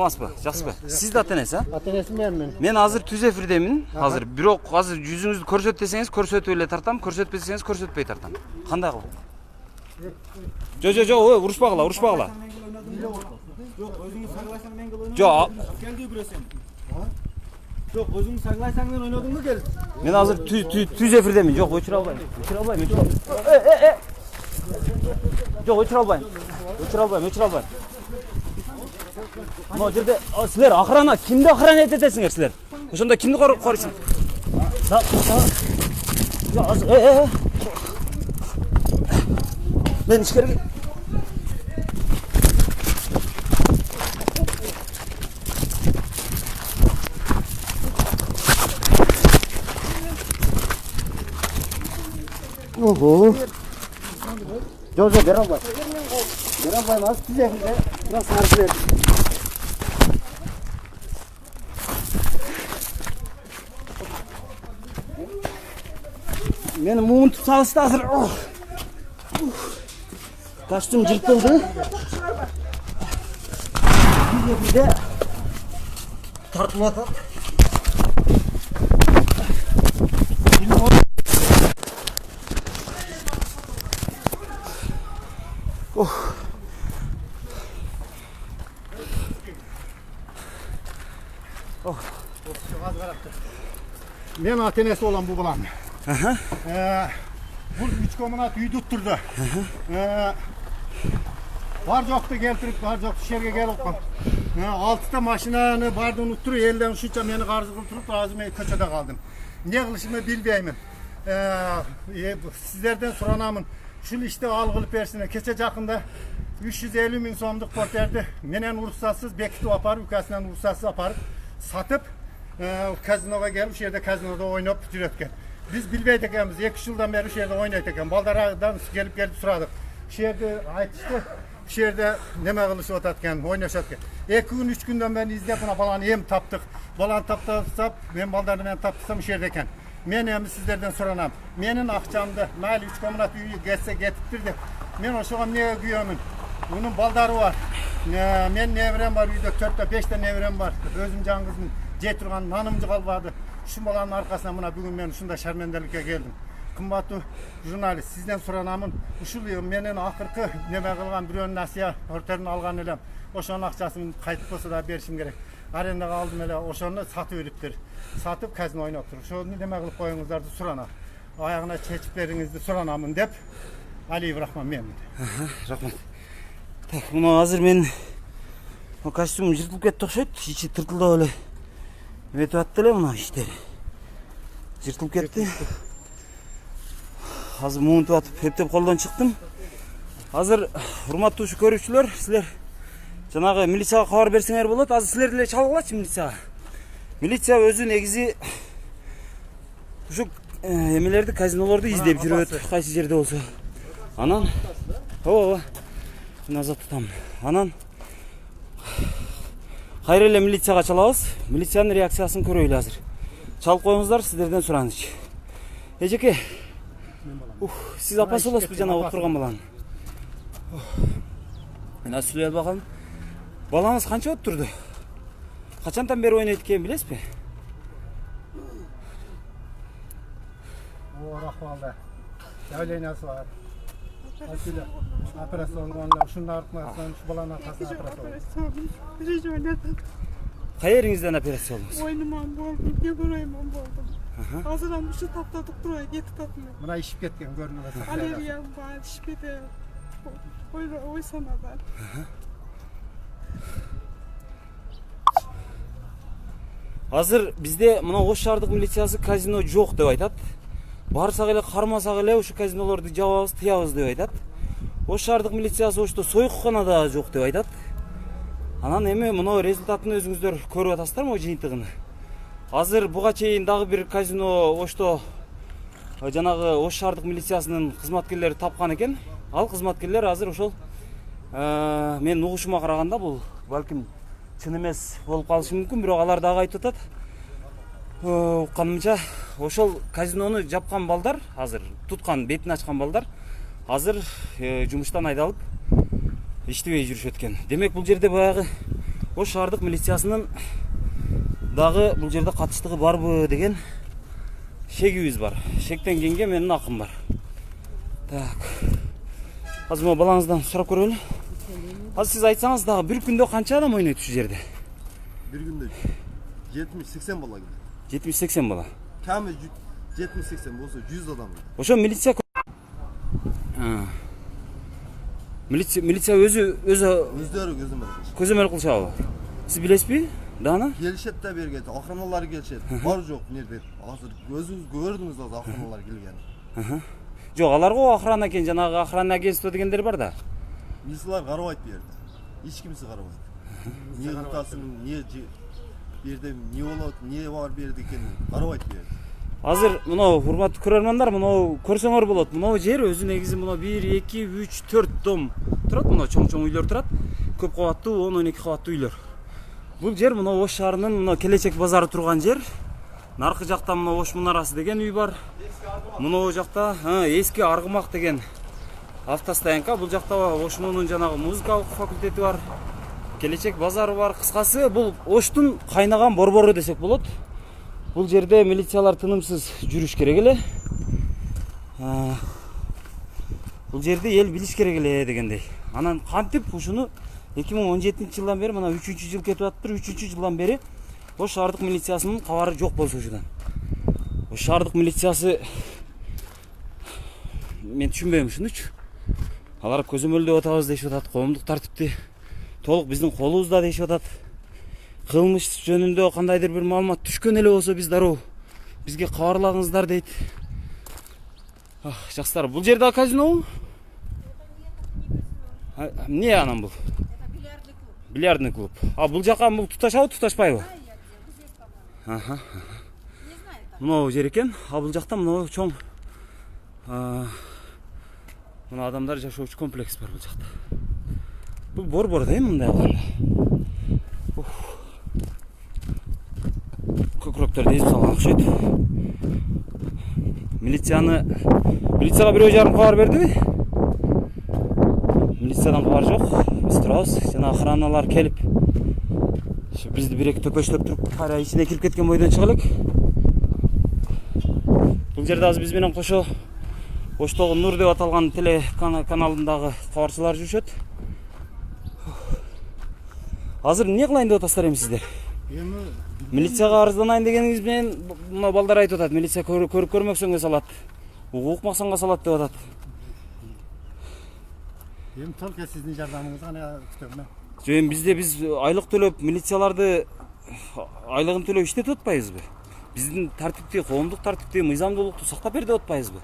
саламатсызбы? Жакшыбы? Сиз да ата-энеси, а? Ата-энеси мен. Мен азыр түз эфирдемин. Азыр бирок азыр жүзүңүздү көрсөт десеңиз көрсөтүп эле тартам, көрсөтпесеңиз көрсөтпөй тартам. Кандай кылып? Жок, урушпагыла. Жок, өзүңүз сагласаң мен кыл. Жок. Келди күрөсөм. Жок, өзүңүз сагласаң мен ойнодуңбу кел. Мен азыр түз эфирдемин. Жок, өчүрө албайм. Жок, өчүрө албайм. Мына жерде силер охрана, кимди охрана этесиңер силер? Ошондо кимди корuyсуң? Мен ишкерге. Ого. Жок, бере албайм. Az tüzekinde nasıl harfler? Benim mumum tutsalısı da hazır. Kaçtım cırtıldı. Bir de tartmadan. Men ata-enesi olan bu balam. Bu 3 komunat uy tutturdu. Var joktu keltirip, var joktu şerge gelip qol. 6 ta maşinani bardı unutturup, elden şuncha meni qarşı qıltırıp, azı men köçede qaldım. Ne qilishimni bilbeymin. Sizlerden soranamın. Şul işte al qılıp bersinler. Kecha jaqında 350 min so'mduk porterdi. Menen ruhsatsız bekitip aparıp, ülkesinden ruhsatsız aparıp satıp kazinoga gelip şu yerde kazinoda oynayıp yürütken. Biz bilbeydik ekemiz. 2 yıldan beri şu yerde oynayıp eken. Baldara'dan gelip suradık. Şu yerde aytıştı. Şu yerde neme kılışı otatken, oynayışatken. 2 gün 3 günden ben izleyip buna balanı hem taptık. Balanı taptırsam, ben baldarını ben taptırsam şu yerdeyken. Men hem sizlerden soranam. Menin akşamda, mayli 3 komunat üyü geçse getirtirdi. Men oşuğam neye güyömün. Bunun baldarı var. Men nevrem var uyda, 4-5 de nevrem var. Özüm can kızım. Jeturgan nanımcı kalmadı. Şu balanın arkasına buna bugün ben şunda şermendelikке geldim. Kımbatlı jurnalist sizden soranamın uşuluyor menen akırkı neme kılgan bir nasiya ortadan algan elem. Oşonun akçasını kayıtıp bolsa da berişim gerek. Arendaga aldım ele oşonu satıp ödüptür. Satıp kazino oynap tur. Şonu neme kılıp koyuңuzlardı surana. Ayağına çeçipleringizdi suranamın dep Aliyev Rahman Mehmet. Rahmat. Так, мына азыр мен костюмум жыртылып кетти окшойт. Ичи тыртылдап эле. Өтүп атты эле мына иштер. Жыртылып кетти. Азыр муунтуп атып, эптеп колдон чыктым. Азыр урматтуу көрүүчүлөр, силер жанагы милицияга кабар берсеңер болот. Азыр силер деле чалгылачы милицияга. Милиция өзү негизи ушу эмелерди, казинолорду издеп жүрөт, кайсы жерде болсо. Анан назад тутам. Анан кайра эле милицияга чалабыз. Милициянын реакциясын көрөйлү азыр. Чалып коюңуздар, сиздерден суранычы. Эжеке. Сиз апасы болосузбу жана отурган баланы? Мен сүйлөй албагам. Балаңыз канча отурду? Качантан бери ойнойт экенин билесизби? Ахвалда. Давлениясы бар. Операция olганlar, şunlar artmasın, şu balana tasın operasiya. Кай жериңизден операция болдуңуз? Oynaman boldum, geburayman boldum. Hazıram şu taptadık buraya getip tatmıyor. Buna işip ketken görünüyor. Aleriyam var, işpede. Oy sana var. Азыр бизде мына Ош шаардык милициясы казино жок деп айтат. Барсак эле кармасак эле ушу казинолорду жабабыз, тыябыз деп айтат. Ош шаардык милициясы Ошто сойкукана да жок деп айтат. Анан эми мына результатын өзүңүздөр көрүп атасыздарбы жыйынтыгын? Азыр буга чейин дагы бир казино Ошто жанагы Ош шаардык милициясынын кызматкерлери тапкан экен. Ал кызматкерлер азыр ошол менин угушума караганда бул балким чын эмес болуп калышы мүмкүн, бирок алар дагы айтып атат. Укканымча ошол казинону жапкан балдар, азыр туткан, бетин ачкан балдар азыр жумуштан айдалып иштебей жүрүшөт экен. Демек бул жерде баягы Ош шаардык милициясынын дагы бул жерде катыштыгы барбы деген шегибиз бар. Шектен кийинге менин акым бар. Так. Азыр могу балаңыздан сурап көрөлү. Азыр сиз айтсаңыз дагы бир күндө канча адам ойнойт ушул жерде? Bir günde 70-80 bala gidiyor. 70-80 бала. Kamil 70-80 olsa 100 adam gidiyor. Ошо милиция милиция өзү Özleri gözüme. көзөмөл кылышабы? Сиз билесизби? Дана? Gelişet de bir geldi. Akranalar gelişet. Var yok nerede? Hazır gözünüz gördünüz az akranalar gelgen. Жок, алар го охрана экен, жанагы охрана агентство дегендер бар да. Milisiyalar karabayt bir yerde. Hiç kimse karabayt. Niye tutasın, niye bir yerde, niye olat, niye var bir yerde ekenini karabayt bir yerde. Азыр мына урматтуу көрөрмандар, мына көрсөңөр болот. Мына жер өзү негизи мына 1 2 3 4 дом турат, мына чоң үйлөр турат. Көп кабаттуу 10-12 кабаттуу үйлөр. Бул жер мына Ош шаарынын мына Келечек базары турган жер. Наркы жакта мына Ош мунарасы деген үй бар. Мына жакта эски Аргымак деген автостоянка. Бул жакта Ошмунун жанагы музыкалык факультети бар. Келечек базары бар. Кыскасы бул Оштун кайнаган борбору десек болот. Бул жерде милициялар тынымсыз жүрүш керек эле. Бул жерде эл билиш керек эле дегендей. Анан кантип ушуну 2017-жылдан бери мына 3-жыл кетип атыптыр. 3-жылдан бери Ош шаардык милициясынын кабары жок болсо ушудан. Ош шаардык милициясы мен түшүнбөйм ушунучу. Алар көзөмөлдөп атабыз дешип атат, коомдук тартипти толук биздин колубузда дешип атат. Кылмыш жөнүндө кандайдыр бир маалымат түшкөн эле болсо биз дароо бизге кабарлагыңыздар дейт. Жакшылар, бул жерде казинобу? Эмне анан бул? Бильярдный клуб. А бул жака бул туташабы, туташпайбы? Мына жер экен. А бул жакта мына чоң мына адамдар жашоочу комплекс бар бул жакта. Бул борбор да мындай алганда. Көкүрөктөрдү эзип салган окшойт. Милицияга бирөө жарым кабар бердиби? Милициядан кабар жок. Биз турабыз. Жана охраналар келип бизди бир-эки төпөчлөп туруп, кайра ичине кирип кеткен бойдон чыга элек. Бул жерде азыр биз менен кошо Оштогу Нур деп аталган телеканалындагы кабарчылар жүрүшөт. Азыр эмне кылайын деп атасыздар эми сиздер? Милицияга арызданайын дегениңиз менен мына балдар айтып атат, милиция көрмөксөнгө салат, укук максанга салат деп атат. Эми толку сиздин жардамыңызга гана күтөмүн. Жөн биз айлык төлөп, милицияларды айлыгын төлөп иштетип атпайбызбы? Биздин тартипти, коомдук тартипти, мыйзамдуулукту сактап берип атпайбызбы?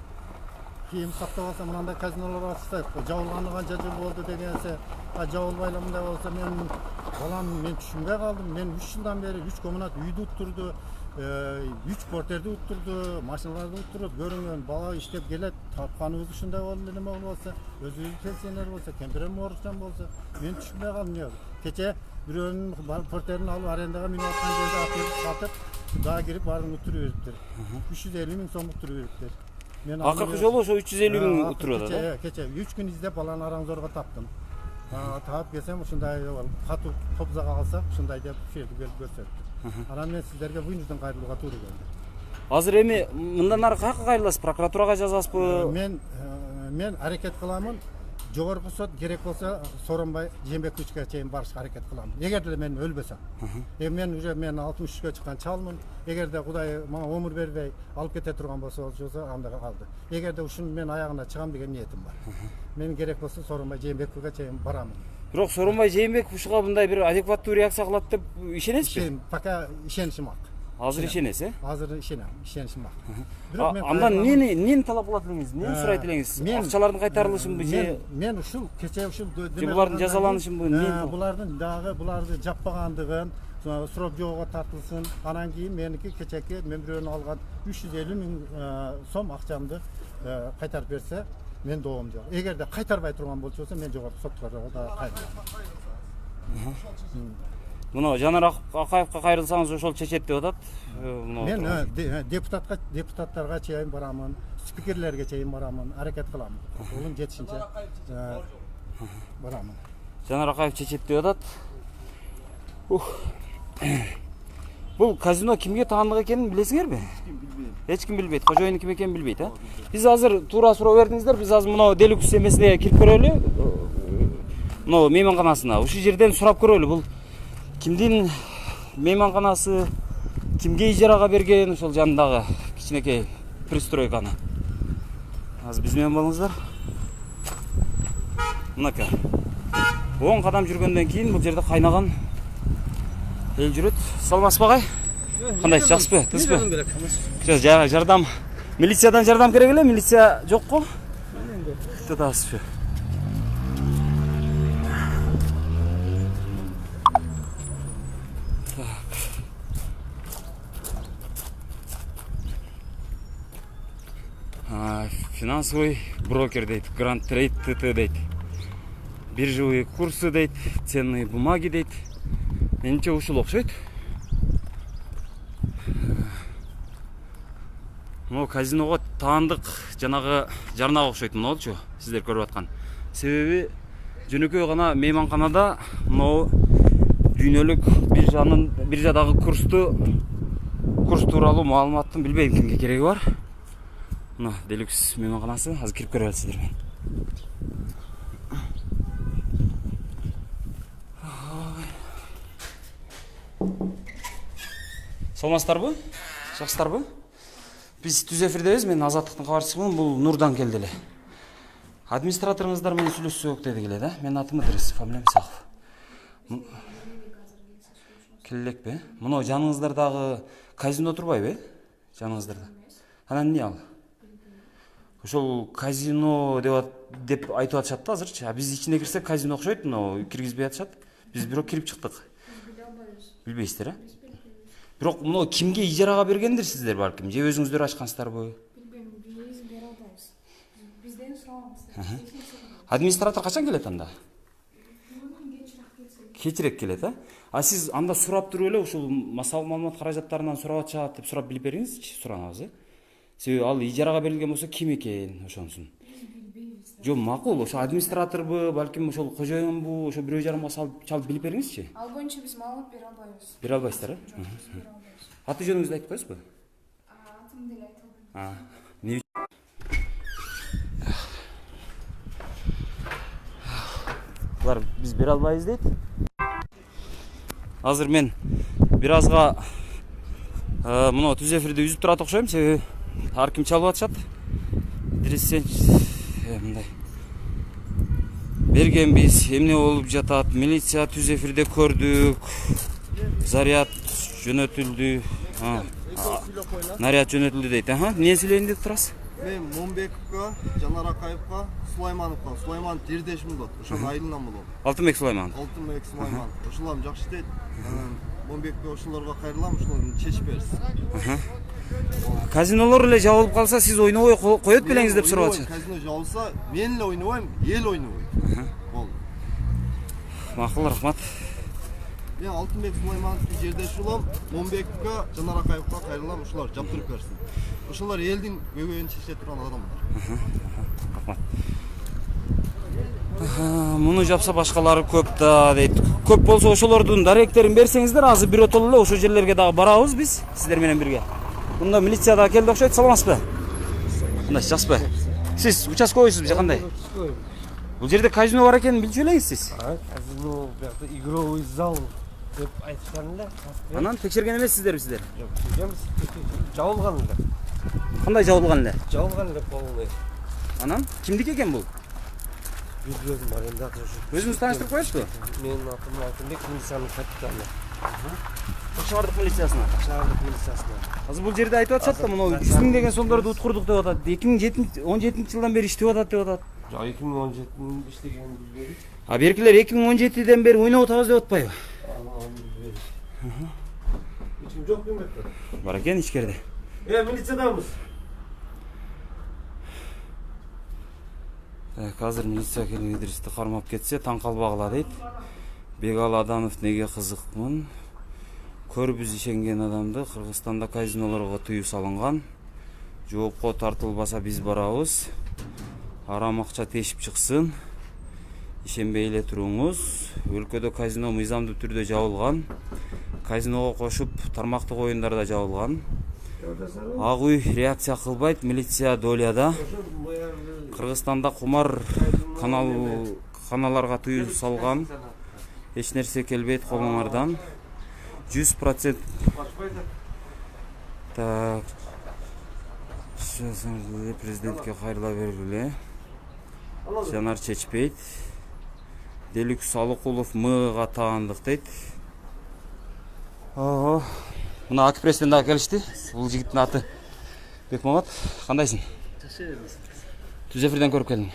Кийин сактап алса мындай казинолор ачсак, жабылганы канча жыл болду дегенсе, жабылбай эле мындай болсо мен түшүнбөй калдым. Мен 3 жылдан бери 3 коммунат үйдү уттурду, 3 портерди уттурду, машиналарды уттурду, көрүнгөн бала иштеп келет, тапканыбыз ушундай болду эле болсо, өзүбүз пенсионер болсо, кемпирем ооручан болсо, мен түшүнбөй калдым. Кече бирөөнүн портерин алып арендага минип аткан жерде атып сатып, дагы кирип бардым уттуруп бериптир. 350 000 сом уттуруп бериптир. Акыркы жолу ошо 350 000 уттуруп атат. Кече 3 күн издеп баланы араң таптым. Таап келсем ушундай катуу топзага калсак, ушундай деп ферди берип көрсөттү. Анан мен сиздерге буйнудан кайрылууга туура келди. Азыр эми мындан ары каяка кайрыласыз? Прокуратурага жазасызбы? Мен аракет кыламын. Жогорку сот керек болсо Сооронбай Жээнбековичке чейин барышка аракет кылам. Эгерде мен өлбөсөм. Мен уже 63 чыккан чалмын. Эгерде Кудай мага өмүр бербей алып кете турган болсо, анда калды. Эгерде ушун мен аягына чыгам деген ниетим бар. Мен керек болсо Сооронбай Жээнбековге чейин барамын. Бирок Сооронбай Жээнбеков ушуга мындай бир адекваттуу реакция кылат деп ишенесизби? Пока ишенишим ак. Азыр ишенесиз, Азыр ишенишим бар. Андан эмнени талап кылат элеңиз? Эмнени сурайт элеңиз? Акчалардын кайтарылышынбы же? Мен ушул кече ушул булардын жазаланышынбы? Буларды жаппагандыгын сурап жоого тартылсын. Анан кийин меники кечеки мен бирөөнү алган 350 000 сом акчамды кайтарып берсе, мен доом жок. Эгерде кайтарбай турган болсо, мен жогорку сотко да кайрылам. Мына Жанар Акаевка кайрылсаңыз ошол чечет деп атат. Мен депутаттарга чейин барамын, спикерлерге чейин барамын, аракет кылам. Колум жетишинче. барамын. Жанар Акаев чечет деп атат. Бул казино кимге таандык экенин билесиңерби? Эч ким билбейт. Кожоюну ким экенин билбейт, а? Биз азыр туура суроо бердиңиздер. Биз азыр мына Делюкс эмесине кирип көрөлү. Мына мейманканасына. Ушул жерден сурап көрөлү. Бул кимдин мейманканасы, кимге ижарага берген, ошол жанындагы кичинекей пристройканы. Азыр биз менен болуңуздар. Мынака. 10 кадам жүргөндөн кийин бул жерде кайнаган эл жүрөт. Саламатсызбы агай? Кандай, жакшысызбы? Тынчпы? Жардам. Милициядан жардам керек эле? Милиция жокко? Жатасызбы? Финансовый брокер дейт, Grand Trade ТТ дейт. Биржевые курсы дейт, ценные бумаги дейт. Менимче ушул окшойт. Мына казиного таандык жанагы жарнага окшойт мынаучу сиздер көрүп аткан. Себеби жөнөкөй гана мейманканада мына дүйнөлүк биржадагы курс тууралуу маалыматтын билбейм кимге кереги бар. Мына Делюкс мейманканасы, азыр кирип көрөлү сиздер менен. Саламатсыздарбы? Жакшысыздарбы? Биз түз эфирдебиз, мен Азаттыктын кабарчысымын. Бул Нурдан келди эле. Администраторуңуздар менен сүйлөшсөк деди эле да. Менин атым Идрис, фамилиям Исаков. Келелекпи? Мына жаныңыздардагы казино турбайбы? Жаныңыздарда. Анан эмне ал? Ошол казино деп айтып атышат да азырчы. А биз ичине кирсек казино окшойт, мына киргизбей атышат. Биз бирок кирип чыктык. Билбейсиздер, а? Бирок мына кимге ижарага бергендир сиздер балким? Же өзүңүздөр ачкансыздарбы? Билбейм, биз бере албайбыз. Бизден сурамыз. Администратор качан келет анда? Кечирээк келет, а? А сиз анда сурап туруп эле ушул массалык маалымат каражаттарынан сурап атышат деп сурап билип бериңизчи, суранабыз, э? Себеби ал ижарага берилген болсо ким экен ошонусун? Жок, макул, ошо администраторбу, балким ошол кожоюнбу, ошо бирөө жарымга салып чалып билип бериңизчи. Ал боюнча биз маалымат бере албайбыз. Бере албайсыздар, э? Аты жөнүңүздү айтып коесузбу? Атымды деле айта албайм. Булар биз бере албайбыз дейт. Азыр мен бир азга мына түз эфирди үзүп турат окшойм, себеби ар ким чалып атышат. Мындай бергенбиз, эмне болуп жатат, милиция түз эфирде көрдүк, заряд жөнөтүлдү, наряд жөнөтүлдү дейт. Эмне сүйлөйүн деп турасыз? Мен Момбековго, Жанар Акаевго, Сулаймановго, Сулайман жердешим болот. Ошонун айылынан болот. Алтынбек Сулайман. Алтынбек Сулайман. Ошолорум жакшы дейт. Момбекке ошолорго кайрылам, ошолордун чечип берсин. Казинолор эле жабылып калса, сиз ойнобой коет белеңиз деп сурап атышат. Казино жабылса, мен эле ойнобойм, эл ойнобойт. Болду. Макул, рахмат. Мен Алтынбек Сулаймановдун жердеши болом. Момбековго, Жанар Акаевго кайрылам, ошолор жаптырып берсин. Ошолор элдин көбөйүн чече турган адамдар. Рахмат. Муну жапса башкалары көп да дейт. Көп болсо ошолордун даректерин берсеңиздер, азыр биротолу эле ошол жерлерге дагы барабыз биз сиздер менен бирге. Мында милиция да келди окшойт. Саламатсызбы? Кандай, жакшысызбы? Сиз участковыйсузбу же кандай? Бул жерде казино бар экенин билчү элеңиз сиз? Казино, бuyakta игровой зал деп айтышкан эле. Анан текшерген эмессиздерби сиздер? Жок, текшергенбиз. Жабылган эле. Кандай жабылган эле? Жабылган эле полный. Анан кимдики экен бул? Өзүм арендатор. Өзүңүз тааныштырып коесузбу? Менин атым Алтынбек, милициянын капитаны. Шаардык милициясына. Шаардык милициясына. Азыр бул жерде айтып атышат да, мына 100 000 деген сомдорду уткурдук деп атат. 2017-жылдан бери иштеп атат деп атат. Жок, 2017-н иштегенин билбейм. А беркилер 2017-ден бери ойноп атабыз деп атпайбы? Ичим жок демекпи? Бар экен ичкерде. Милициядамыз. Азыр милиция келип Идристи кармап кетсе, таң калбагыла дейт. Бегал Адамов неге кызыкмын? Көрбүз ишенген адамды Кыргызстанда казинолорго тыюу салынган. Жоопко тартылбаса биз барабыз. Арам акча тешип чыксын. ишенбей эле туруңуз. Өлкөдө казино мыйзамдуу түрдө жабылган. Казиного кошуп тармактык оюндарда жабылган. Ак үй реакция кылбайт, милиция долияда. Кыргызстанда кумар каналарга тыюу салган. Эч нерсе келбейт колуңардан. 100%. Так. Президентке кайрыла бергиле. Жанар Чечпейт. Делюкс Алыкулов мыга таандык дейт. Мына аты пресстен дагы келишти. Бул жигиттин аты Бекмамат. Кандайсың? Жакшы. Түз эфирден көрүп келдим.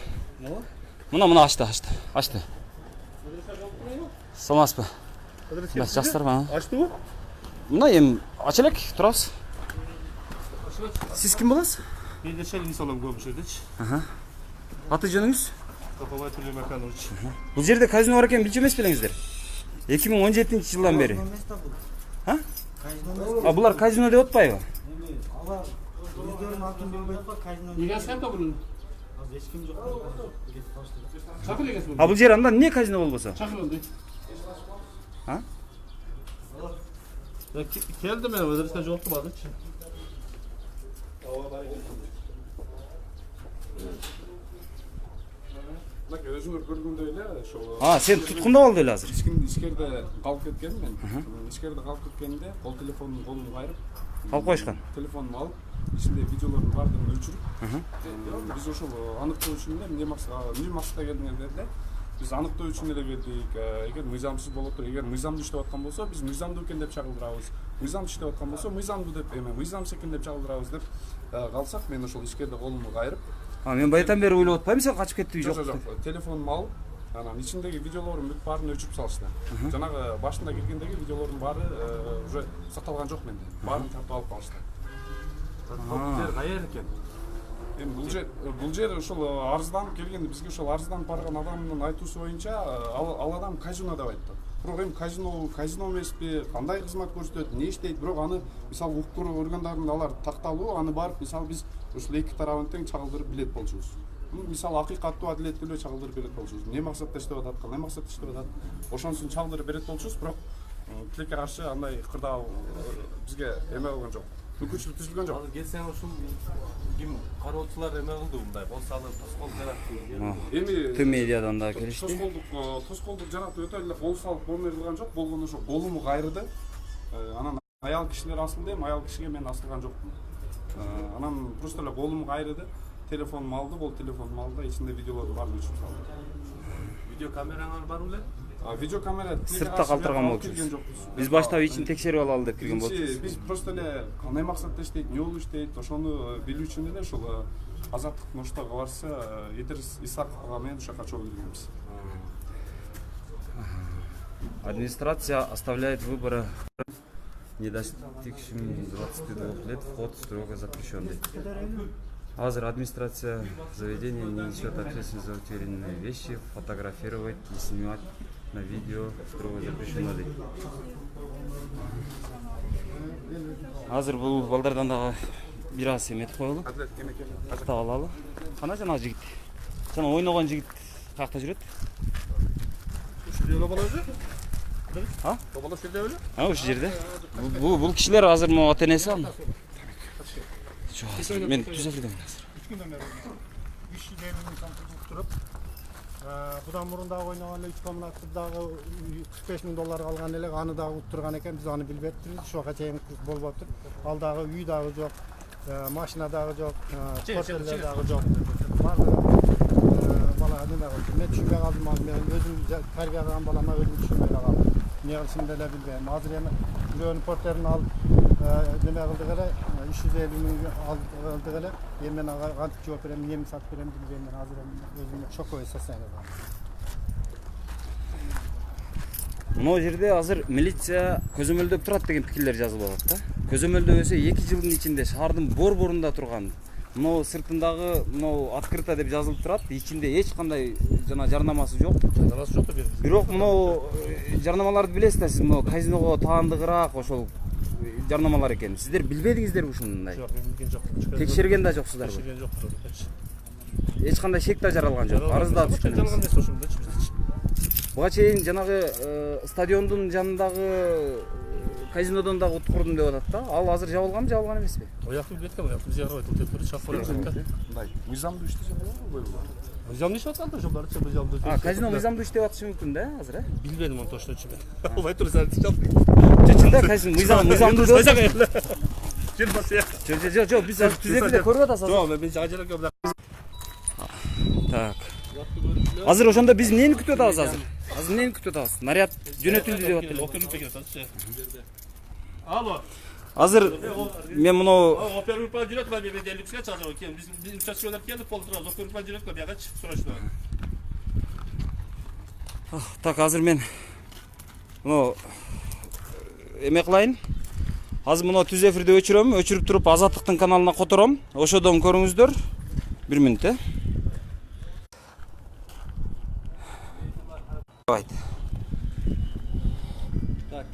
Мына ачты. Саламатсызбы? Жакшырбы? Açtı Мына эми ача элек, турабыз. Сиз ким боласыз? Мен де шелин салам көмүшөдүч. Аты жөнүңүз? Топовой Тулей Маканович. Бул жерде казино бар экен билчү эмес белеңиздер? 2017-жылдан бери. Булар казино деп атпайбы? Неге сен табылын? Бул жер анда эмне казино болбосо? Чакырылды. Ha? Geldi ben ödürse joktu badıç. Bak özüңөр көргөндөй эле ошол. Сен туткунда болду эле азыр. Ишкерде калып кеткен мен. Ишкерде калып кеткенде кол телефонун колун кайрып, Калып коюшкан. телефонумду алып, ичинде видеолордун баардыгын өчүрүп, биз ошол аныктоо үчүн эле эмне максатта келдиңер деди. Biz аныктоо үчүн эле келдик. Эгер мыйзамсыз болуп туруп, эгер мыйзамдуу иштеп аткан болсо, биз мыйзамдуу экен деп чагылдырабыз. Мыйзамдуу иштеп аткан болсо, мыйзамдуу деп мыйзамсыз экен деп чагылдырабыз деп калсак, мен ошол ишкерде колумду кайрып, Мен баятан бери ойлоп атпайм, сен качып кеттиби жок. телефонумду алып, анан ичиндеги видеолордун бүт баарын өчүрүп салышты. Жанагы башында келгендеги видеолордун баары уже сакталган жок менде. Баарын тартып алып калышты. Кайер экен? Бул жер ошол арызданып келген, бизге ошол арызданып барган адамдын айтуусу боюнча ал адам казино деп айтты. Бирок эми казино эмеспи, кандай кызмат көрсөтөт, эмне иштейт, бирок аны мисалы укук органдарында алар такталуу, аны барып мисалы биз ушул эки тарабын тең чагылдырып билет болчубуз. Мисалы акыйкаттуу адилеттүү эле чагылдырып берет болчубуз. Эмне максатта иштеп атат, кандай максатта иштеп атат, ошонусун чагылдырып берет болчубуз, бирок тилекке каршы андай кырдаал бизге эме болгон жок. Мүмкүнчүлүк түзүлгөн жок. Азыр келсең ушул ким кароочулар эме кылды мындай, бол салып, тоскоол жаратты. Эми Түү медиадан да келишти. тоскоолдук жаратып өтө эле кол салып колун кылган жок, болгону ошо колуму кайрыды. Анан аял кишилер асылды, эми аял кишиге мен асылган жокмун. Анан просто эле колуму кайрыды, телефонумду алды, бол телефонумду алды да ичинде видеолорду баарын өчүрүп салды. Видео камераңар бар беле? Видео камера Сыртта калтырган болчубуз. Биз баштап ичин текшерип алалы деп кирген болчубуз. Биз просто эле кандай максатта иштейт, эмне болуп иштейт, ошону билүү үчүн эле ошол азаттык ноштого барса, Идирис Исаковго менен ошо качуу киргенбиз. Администрация оставляет выбора. Не достигшим 22 лет вход строго запрещен. Азыр администрация заведения не несет ответственность за утерянные вещи, фотографировать и снимать на видео строго запрещено. Азыр бул балдардан дагы бир аз эметип коелу. Тактап алалы. Кана жанагы жигит? Жана ойногон жигит каякта жүрөт? Ушул эле болобу? Ушул жерде. Бул кишилер азыр могу ата-энеси ал. Мен түз эфирдемин азыр. 3 күндөн бери 350 миң сом туруп, будан мурун дагы ойногон эле 3 комнатты дагы 45 миң доллар алган эле, аны дагы уттурган экен, биз аны билбептирбиз. Ушуга чейин болуп атыр. Ал дагы үй дагы жок, машина дагы жок, портфелдер дагы жок. Бала неме кылды, мен түшүнбөй калдым, мен өзүм тарбия кылган балама өзүм түшүнбөй калдым. Эмне кылышымды эле билбейм. Азыр эми бирөөнүн портфелин алып неме кылдык эле, 350 миң алдык эле. Эми мен ага кантип жооп берем, эмне сатып берем билбейм. Мен азыр өзүм шоковый состояние. Могу жерде азыр милиция көзөмөлдөп турат деген пикирлер жазылып атат да. Көзөмөлдөбөсө 2 жылдын ичинде шаардын борборунда турган. Мына сыртындагы мына открыто деп жазылып турат. Ичинде эч кандай жана жарнамасы жок. Жарнамасы жок да берди. Бирок мына жарнамаларды билесиз да, сиз мына казиного таандыгыраак ошол жарнамалар экен. Сиздер билбедиңиздерби ушундай? Жок, мен билген жок. Текшерген да жоксуздарбы? Текшерген жок. Эч кандай шек да жаралган жок. Арыз да түшкөн. Жалган эмес ошондочу биз. Буга чейин жанагы стадиондун жанындагы казинодон дагы ут курдум деп атат да. Ал азыр жабылганбы, жабылган эмеспи? Ояқты кеткен, ояқты біз жарабайды, ол тепкері шақ қоры кеткен. мындай мыйзамдуу иштесе болобу? Мыйзамды иштеп атат, жолдары чы мыйзамды. Казино мыйзамдуу иштеп атышы мүмкүн да азыр, э? Билбедим оны точно чыгат. Албай тур сен чап. Чынында казино мыйзамдуу деп атат. Жүрбөсө. Жок, биз азыр түз эфирде көрүп атабыз. Жок, мен ажырак көп. Так. Азыр ошондо биз эмнени күтүп атабыз азыр? Азыр эмнени күтүп атабыз? Наряд жөнөтүлдү деп атат. Оператор пекет атчы. Алло. Азыр мен муну Оператор па жүрөт, мен деликске чыгып келем. Биз учаскелер келип полтора оператор па жүрөт, бияга чыгып сурашты. так азыр мен муну эме кылайын. Азыр муну түз эфирде өчүрөм, өчүрүп туруп Азаттыктын каналына котором. Ошодон көрүңүздөр. 1 мүнөт, э? Давайте. Так.